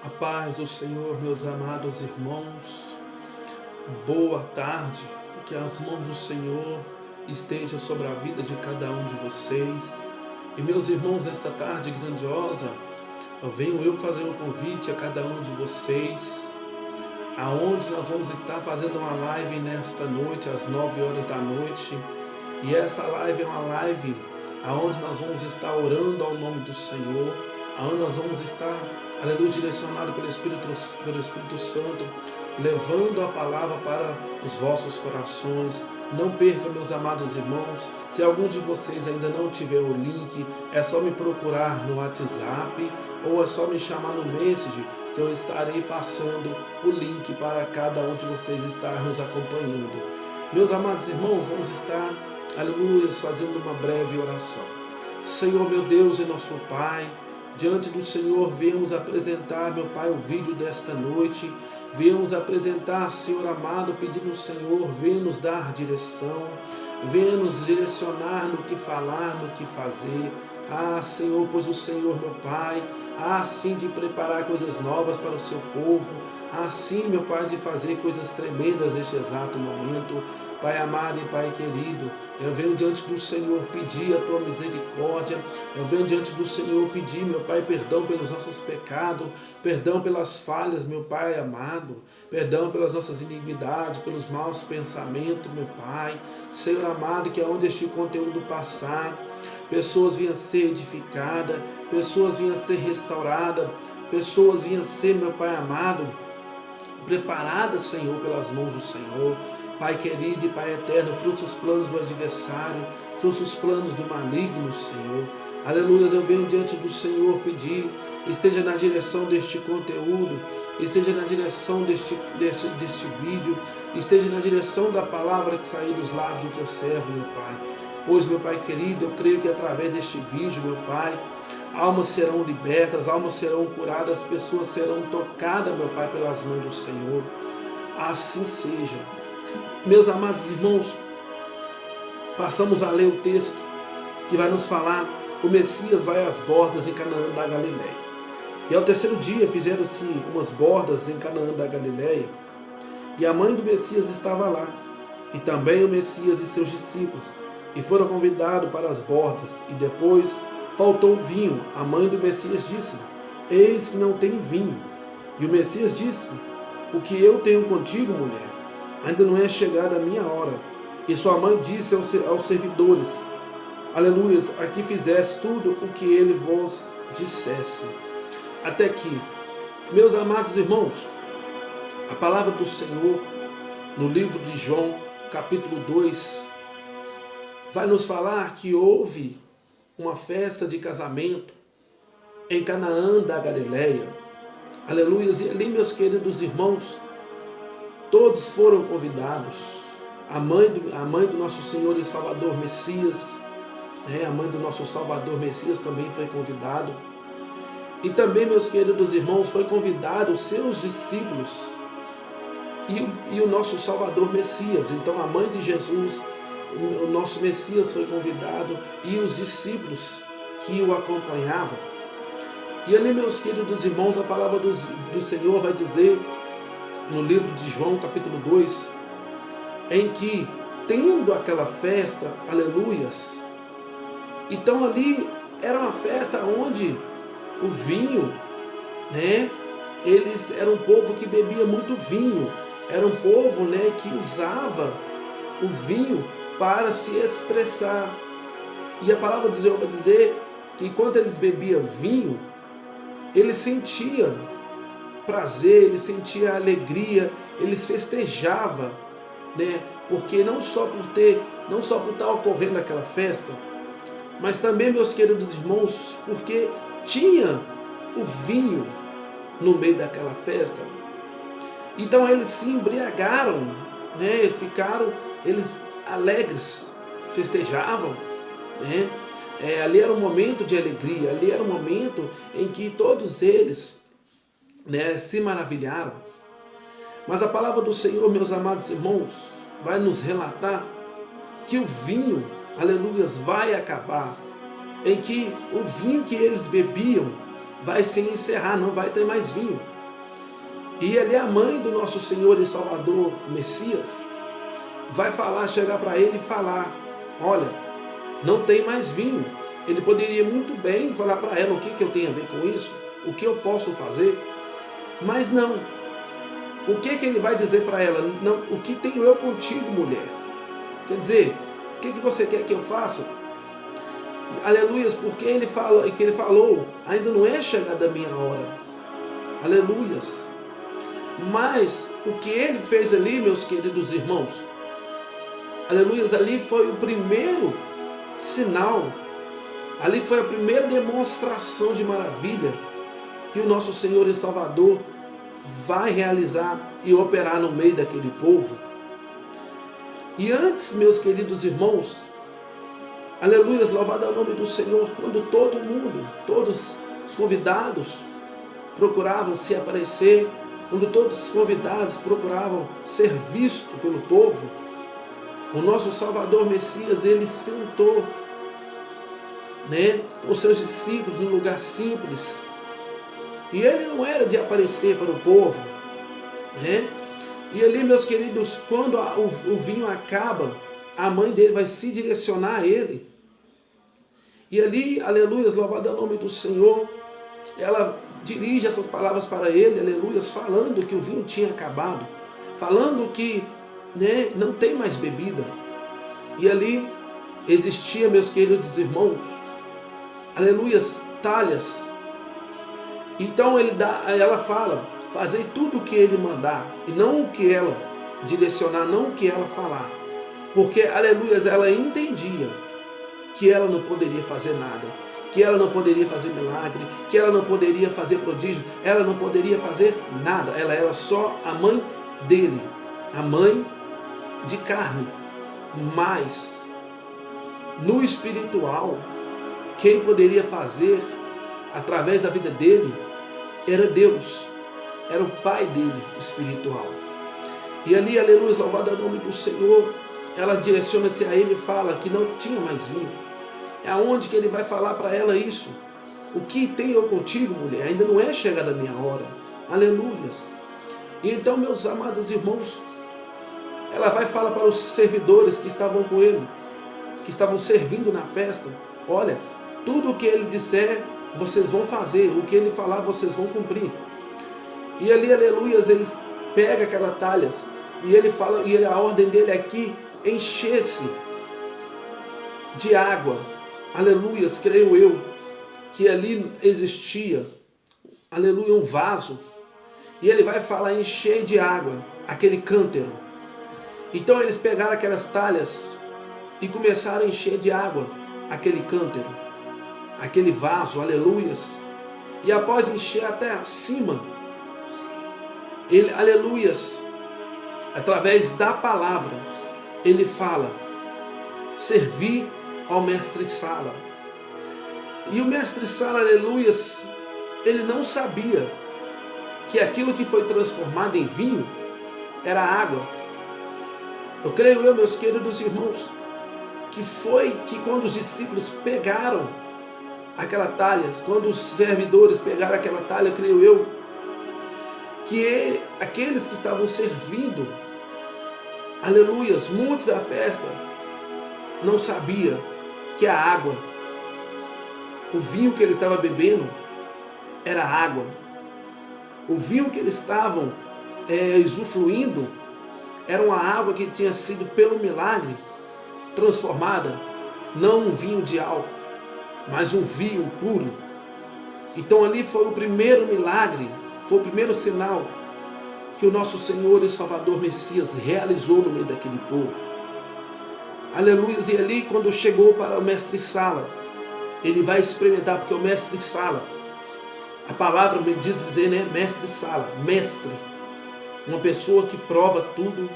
A paz do Senhor, meus amados irmãos, boa tarde, que as mãos do Senhor estejam sobre a vida de cada um de vocês. E meus irmãos, nesta tarde grandiosa, venho eu fazer um convite a cada um de vocês, aonde nós vamos estar fazendo uma live nesta noite, às 9 horas da noite. E esta live é uma live aonde nós vamos estar orando ao nome do Senhor, aonde nós vamos estar, aleluia, direcionado pelo Espírito Santo, levando a palavra para os vossos corações. Não perca, meus amados irmãos, se algum de vocês ainda não tiver o link, é só me procurar no WhatsApp ou é só me chamar no Message, que eu estarei passando o link para cada um de vocês estar nos acompanhando. Meus amados irmãos, vamos estar, aleluia, fazendo uma breve oração. Senhor, meu Deus e nosso Pai, diante do Senhor viemos apresentar, meu Pai, o vídeo desta noite. Viemos apresentar, Senhor amado, pedindo ao Senhor, venha nos dar direção, venha nos direcionar no que falar, no que fazer. Ah, Senhor, pois o Senhor, meu Pai, sim de preparar coisas novas para o seu povo, sim, meu Pai, de fazer coisas tremendas neste exato momento. Pai amado e Pai querido, eu venho diante do Senhor pedir a Tua misericórdia, eu venho diante do Senhor pedir, meu Pai, perdão pelos nossos pecados, perdão pelas falhas, meu Pai amado, perdão pelas nossas iniquidades, pelos maus pensamentos, meu Pai. Senhor amado, que aonde este conteúdo passar, pessoas venham ser edificadas, pessoas venham ser restauradas, pessoas venham ser, meu Pai amado, preparadas, Senhor, pelas mãos do Senhor. Pai querido e Pai eterno, frutos dos planos do adversário, frutos dos planos do maligno, Senhor. Aleluia, eu venho diante do Senhor pedir, esteja na direção deste conteúdo, esteja na direção deste vídeo, esteja na direção da palavra que sair dos lábios do Teu servo, meu Pai. Pois, meu Pai querido, eu creio que através deste vídeo, meu Pai, almas serão libertas, almas serão curadas, pessoas serão tocadas, meu Pai, pelas mãos do Senhor. Assim seja. Meus amados irmãos, passamos a ler o texto que vai nos falar: o Messias vai às bordas em Canaã da Galileia. E ao terceiro dia fizeram-se umas bordas em Canaã da Galileia, e a mãe do Messias estava lá, e também o Messias e seus discípulos, e foram convidados para as bordas. E depois faltou vinho. A mãe do Messias disse: eis que não tem vinho. E o Messias disse: o que eu tenho contigo, mulher? Ainda não é chegada a minha hora. E sua mãe disse aos servidores: aleluia, aqui fizesse tudo o que ele vos dissesse. Até aqui. Meus amados irmãos, a palavra do Senhor no livro de João, capítulo 2, vai nos falar que houve uma festa de casamento em Canaã da Galileia. Aleluia. E ali, meus queridos irmãos, todos foram convidados. A mãe do nosso Senhor e Salvador Messias, a mãe do nosso Salvador Messias também foi convidado. E também, meus queridos irmãos, foi convidado os seus discípulos e o nosso Salvador Messias. Então a mãe de Jesus, o nosso Messias, foi convidado, e os discípulos que o acompanhavam. E ali, meus queridos irmãos, a palavra do Senhor vai dizer no livro de João, capítulo 2, em que, tendo aquela festa, aleluias, então ali era uma festa onde o vinho, eles eram um povo que bebia muito vinho, era um povo, que usava o vinho para se expressar. E a palavra do Senhor vai dizer que enquanto eles bebiam vinho, eles sentiam prazer, eles sentiam alegria, eles festejavam, porque não só por estar ocorrendo aquela festa, mas também, meus queridos irmãos, porque tinha o vinho no meio daquela festa. Então eles se embriagaram, ficaram eles alegres, festejavam, ali era um momento de alegria, ali era um momento em que todos eles se maravilharam. Mas a palavra do Senhor, meus amados irmãos, vai nos relatar que o vinho, aleluias, vai acabar, em que o vinho que eles bebiam vai se encerrar, não vai ter mais vinho. E ali a mãe do nosso Senhor e Salvador Messias vai chegar para ele e falar: olha, não tem mais vinho. Ele poderia muito bem falar para ela: o que eu tenho a ver com isso? O que eu posso fazer? Mas não. O que ele vai dizer para ela? Não, o que tenho eu contigo, mulher? Quer dizer, o que você quer que eu faça? Aleluias, porque ele fala, e que ele falou, ainda não é chegada a minha hora. Aleluias. Mas o que ele fez ali, meus queridos irmãos, aleluias, ali foi o primeiro sinal, ali foi a primeira demonstração de maravilha que o nosso Senhor e Salvador vai realizar e operar no meio daquele povo. E antes, meus queridos irmãos, aleluias, louvado é o nome do Senhor, quando todo mundo, todos os convidados procuravam se aparecer, quando todos os convidados procuravam ser vistos pelo povo, o nosso Salvador Messias, ele sentou, com seus discípulos num lugar simples. E ele não era de aparecer para o povo, E ali, meus queridos, quando o vinho acaba, a mãe dele vai se direcionar a ele. E ali, aleluias, louvado é o nome do Senhor, ela dirige essas palavras para ele, aleluias, falando que o vinho tinha acabado, falando que não tem mais bebida. E ali existia, meus queridos irmãos, aleluias, talhas. Então ela fala: fazei tudo o que ele mandar, e não o que ela direcionar, não o que ela falar. Porque, aleluias, ela entendia que ela não poderia fazer nada, que ela não poderia fazer milagre, que ela não poderia fazer prodígio, ela não poderia fazer nada. Ela era só a mãe dele, a mãe de carne. Mas, no espiritual, quem poderia fazer através da vida dele era Deus, era o Pai dele espiritual. E ali, aleluia, louvado é o nome do Senhor, ela direciona-se a ele e fala que não tinha mais vinho. É aonde que ele vai falar para ela isso: o que tenho eu contigo, mulher? Ainda não é chegada a minha hora. Aleluias. E então, meus amados irmãos, ela vai falar para os servidores que estavam com ele, que estavam servindo na festa: olha, tudo o que ele disser, vocês vão fazer, o que ele falar, vocês vão cumprir. E ali, aleluias, eles pegam aquelas talhas, e ele fala, e a ordem dele aqui: encher-se de água. Aleluias, creio eu, que ali existia, aleluia, um vaso, e ele vai falar: encher de água aquele cântaro. Então eles pegaram aquelas talhas e começaram a encher de água aquele cântaro, aquele vaso, aleluias. E após encher até acima, ele, aleluias, através da palavra, ele fala: servi ao mestre Sala. E o mestre Sala, aleluias, ele não sabia que aquilo que foi transformado em vinho era água. Eu creio eu, meus queridos irmãos, que foi que quando os discípulos pegaram aquela talha, quando os servidores pegaram aquela talha, creio eu, que aqueles que estavam servindo, aleluias, muitos da festa, não sabia que a água, o vinho que eles estavam bebendo, era água. O vinho que eles estavam usufruindo era uma água que tinha sido, pelo milagre, transformada, não um vinho de álcool, mas um vinho puro. Então ali foi o primeiro milagre, foi o primeiro sinal que o nosso Senhor e Salvador Messias realizou no meio daquele povo. Aleluia. E ali, quando chegou para o mestre Sala, ele vai experimentar, porque o mestre Sala, a palavra me diz dizer, mestre Sala, mestre, uma pessoa que prova tudo,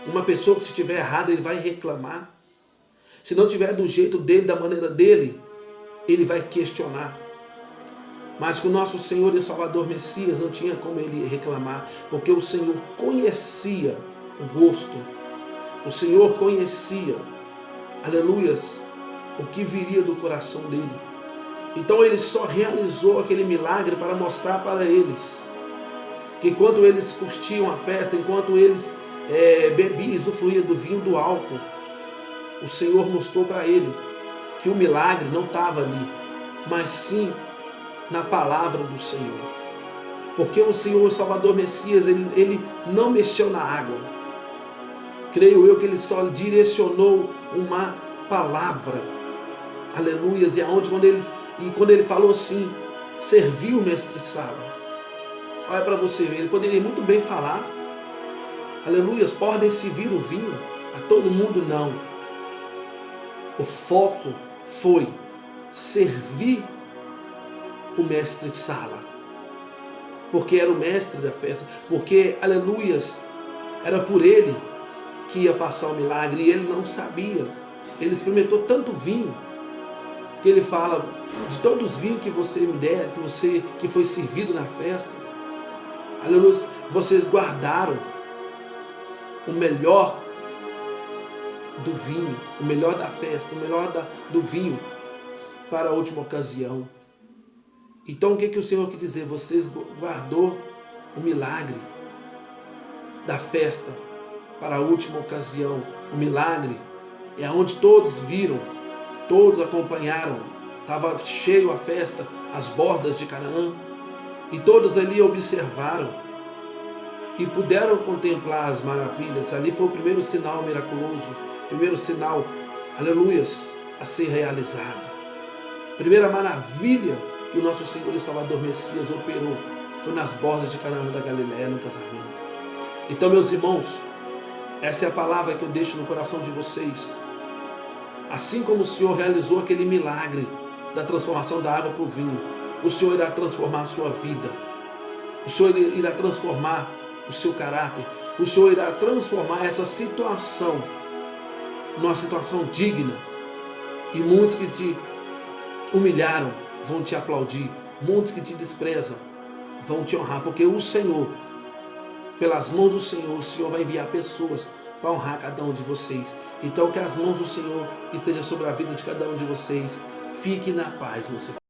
uma pessoa que, se estiver errado, ele vai reclamar. Se não tiver do jeito dele, da maneira dele, ele vai questionar. Mas com o nosso Senhor e Salvador Messias não tinha como ele reclamar, porque o Senhor conhecia o gosto, o Senhor conhecia, aleluias, o que viria do coração dele. Então ele só realizou aquele milagre para mostrar para eles que enquanto eles curtiam a festa, enquanto eles bebiam, usufruíam do vinho, do álcool, o Senhor mostrou para ele que o milagre não estava ali, mas sim na palavra do Senhor. Porque o Senhor, o Salvador Messias, ele não mexeu na água. Creio eu que ele só direcionou uma palavra. Aleluias. E quando ele falou assim, serviu o mestre Sala. Olha para você ver, ele poderia muito bem falar, aleluias, podem servir o vinho a todo mundo, não. O foco foi servir o mestre Sala, porque era o mestre da festa, porque, aleluias, era por ele que ia passar o milagre, e ele não sabia. Ele experimentou tanto vinho, que ele fala, de todos os vinhos que você me der, que foi servido na festa, aleluia, vocês guardaram o melhor do vinho, o melhor da festa, o melhor do vinho para a última ocasião. Então o que o Senhor quer dizer? Vocês guardou o milagre da festa para a última ocasião. O milagre é onde todos viram, todos acompanharam, estava cheio a festa, as bordas de Canaã, e todos ali observaram e puderam contemplar as maravilhas. Ali foi o primeiro sinal miraculoso, o primeiro sinal, aleluias, a ser realizado. Primeira maravilha que o nosso Senhor e Salvador Messias operou foi nas bordas de Canaã da Galileia, no casamento. Então, meus irmãos, essa é a palavra que eu deixo no coração de vocês. Assim como o Senhor realizou aquele milagre da transformação da água para o vinho, o Senhor irá transformar a sua vida. O Senhor irá transformar o seu caráter. O Senhor irá transformar essa situação numa situação digna. E muitos que te humilharam vão te aplaudir. Muitos que te desprezam vão te honrar. Porque o Senhor, pelas mãos do Senhor, o Senhor vai enviar pessoas para honrar cada um de vocês. Então que as mãos do Senhor estejam sobre a vida de cada um de vocês. Fique na paz, você.